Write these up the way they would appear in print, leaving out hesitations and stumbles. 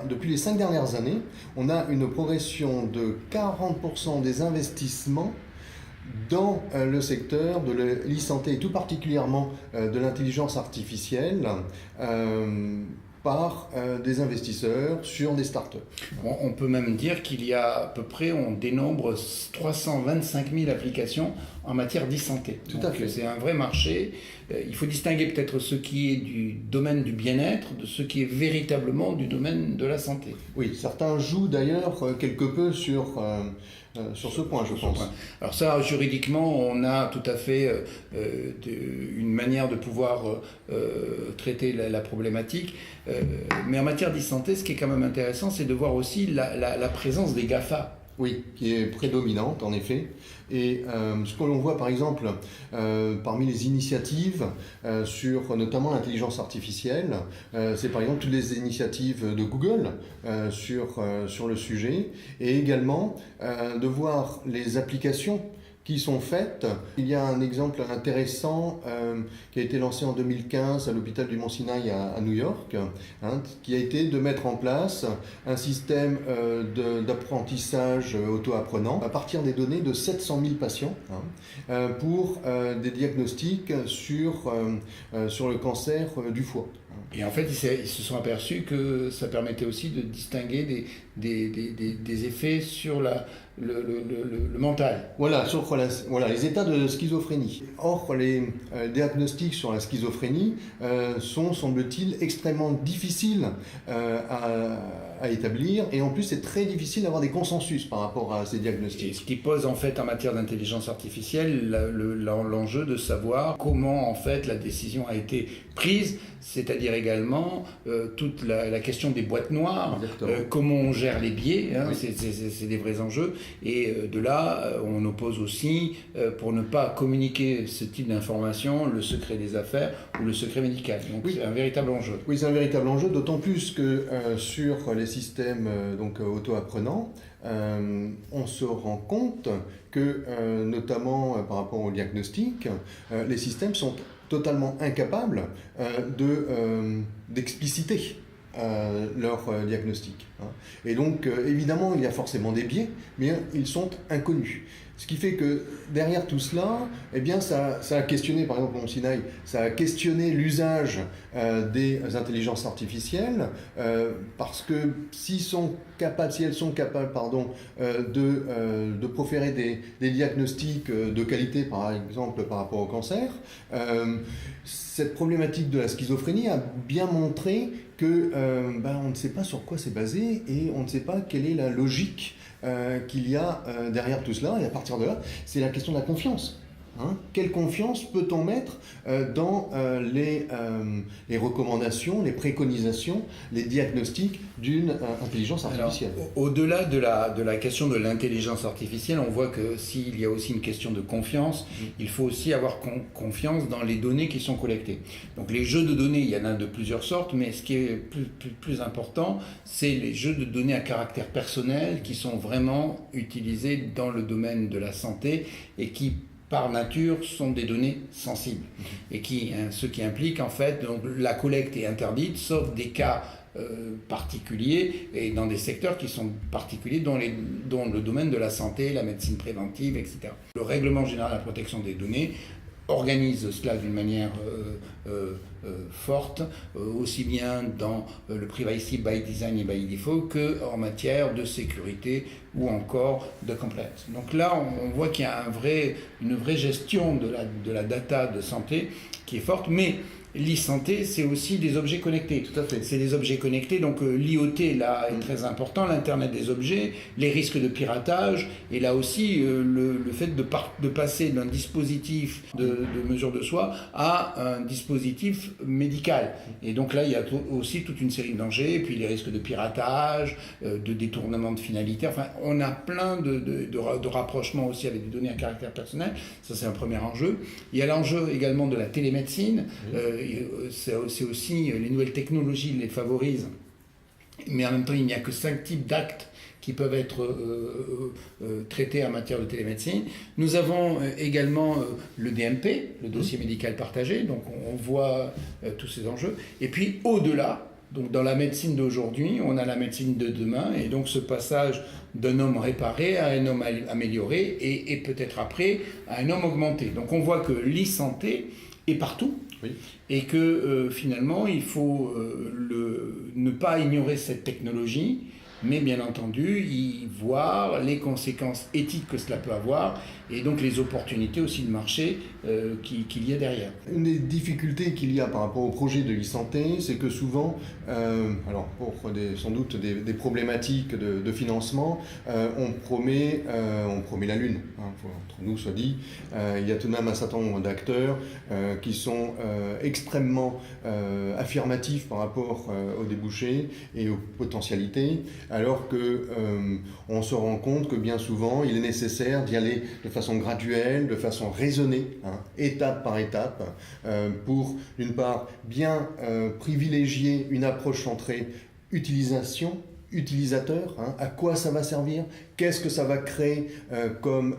Depuis les 5 dernières années, on a une progression de 40% des investissements dans le secteur de l'e-santé et tout particulièrement de l'intelligence artificielle par des investisseurs sur des startups. On peut même dire qu'il y a à peu près, on dénombre 325 000 applications en matière d'e-santé. Tout à fait. C'est un vrai marché. Il faut distinguer peut-être ce qui est du domaine du bien-être de ce qui est véritablement du domaine de la santé. Oui, certains jouent d'ailleurs quelque peu sur ce point, je pense. Alors ça, juridiquement, on a tout à fait une manière de pouvoir traiter la problématique. Mais en matière d'e-santé, ce qui est quand même intéressant, c'est de voir aussi la présence des GAFA. Oui, qui est prédominante en effet. Et ce que l'on voit par exemple parmi les initiatives sur notamment l'intelligence artificielle, c'est par exemple toutes les initiatives de Google sur le sujet, et également de voir les applications qui sont faites. Il y a un exemple intéressant qui a été lancé en 2015 à l'hôpital du Mont-Sinaï à New York, qui a été de mettre en place un système d'apprentissage auto-apprenant à partir des données de 700 000 patients pour des diagnostics sur le cancer du foie. Et en fait, ils se sont aperçus que ça permettait aussi de distinguer des effets sur le mental. Voilà, les états de schizophrénie. Or, les diagnostics sur la schizophrénie sont, semble-t-il, extrêmement difficiles à établir, et en plus c'est très difficile d'avoir des consensus par rapport à ces diagnostics. Et ce qui pose en fait en matière d'intelligence artificielle l'enjeu de savoir comment en fait la décision a été prise, c'est-à-dire également toute la question des boîtes noires, comment on gère les biais, oui. C'est des vrais enjeux, et de là on oppose aussi pour ne pas communiquer ce type d'information le secret des affaires ou le secret médical. Donc oui. C'est un véritable enjeu. Oui, c'est un véritable enjeu, d'autant plus que sur les systèmes auto-apprenants, on se rend compte que, notamment par rapport au diagnostic, les systèmes sont totalement incapables d'expliciter leur diagnostic. Et donc, évidemment, il y a forcément des biais, mais ils sont inconnus. Ce qui fait que derrière tout cela, eh bien, ça a questionné, par exemple, Mont-Sinaï, ça a questionné l'usage des intelligences artificielles, parce que si elles sont capables de proférer des diagnostics de qualité, par exemple, par rapport au cancer, cette problématique de la schizophrénie a bien montré que on ne sait pas sur quoi c'est basé, et on ne sait pas quelle est la logique qu'il y a derrière tout cela. Et à partir de là, c'est la question de la confiance. Quelle confiance peut-on mettre dans les recommandations, les préconisations, les diagnostics d'une intelligence artificielle? Alors, au-delà de la question de l'intelligence artificielle, on voit que s'il y a aussi une question de confiance, il faut aussi avoir confiance dans les données qui sont collectées. Donc les jeux de données, il y en a de plusieurs sortes, mais ce qui est plus important, c'est les jeux de données à caractère personnel qui sont vraiment utilisés dans le domaine de la santé et qui par nature, sont des données sensibles, et ce qui implique en fait, donc, la collecte est interdite, sauf des cas particuliers et dans des secteurs qui sont particuliers, dont le domaine de la santé, la médecine préventive, etc. Le règlement général de la protection des données organise cela d'une manière forte, aussi bien dans le privacy by design et by default qu'en matière de sécurité ou encore de compliance. Donc là, on voit qu'il y a une vraie gestion de la data de santé qui est forte, mais l'e-santé, c'est aussi des objets connectés. Tout à fait. C'est des objets connectés, donc l'IoT là est très important, l'Internet des objets, les risques de piratage, et là aussi le fait de passer d'un dispositif de mesure de soi à un dispositif médical. Et donc là, il y a aussi toute une série de dangers, et puis les risques de piratage, de détournement de finalité. Enfin, on a plein de rapprochements aussi avec des données à caractère personnel. Ça, c'est un premier enjeu. Il y a l'enjeu également de la télémédecine. C'est aussi les nouvelles technologies les favorisent, mais en même temps il n'y a que 5 types d'actes qui peuvent être traités en matière de télémédecine. Nous avons également le DMP, le dossier médical partagé, donc on voit tous ces enjeux. Et puis au-delà Donc dans la médecine d'aujourd'hui, on a la médecine de demain, et donc ce passage d'un homme réparé à un homme amélioré, et peut-être après à un homme augmenté. Donc on voit que l'e-santé est partout, Oui. et que finalement il faut ne pas ignorer cette technologie, mais bien entendu y voir les conséquences éthiques que cela peut avoir, et donc les opportunités aussi de marché qu'il y a derrière. Une des difficultés qu'il y a par rapport au projet de e-santé, c'est que souvent, alors pour sans doute des problématiques de financement, on promet la Lune. Hein, faut, entre nous soit dit, il y a tout de même un certain nombre d'acteurs qui sont extrêmement affirmatifs par rapport aux débouchés et aux potentialités, alors que on se rend compte que bien souvent, il est nécessaire d'y aller de façon graduelle, de façon raisonnée, hein, étape par étape, pour, d'une part, bien privilégier une approche centrée utilisateur, hein, à quoi ça va servir, qu'est-ce que ça va créer comme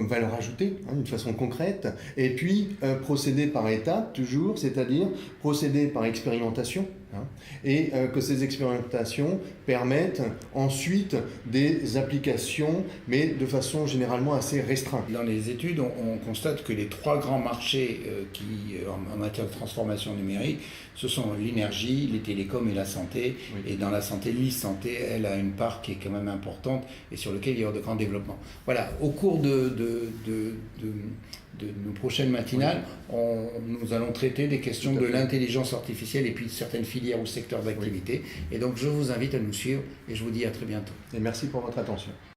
valeur ajoutée, hein, d'une façon concrète, et puis procéder par étapes toujours, c'est-à-dire procéder par expérimentation, hein, et que ces expérimentations permettent ensuite des applications, mais de façon généralement assez restreinte. Dans les études, on constate que les 3 grands marchés en matière de transformation numérique, ce sont l'énergie, les télécoms et la santé. Oui. Et dans la santé, l'e-santé, elle a une part qui est quand même importante et sur laquelle il y aura de grands développements. Voilà, au cours de nos prochaines matinales, nous allons traiter des questions de l'intelligence artificielle et puis de certaines filières ou secteurs d'activité. Oui. Et donc je vous invite à nous suivre et je vous dis à très bientôt. Et merci pour votre attention.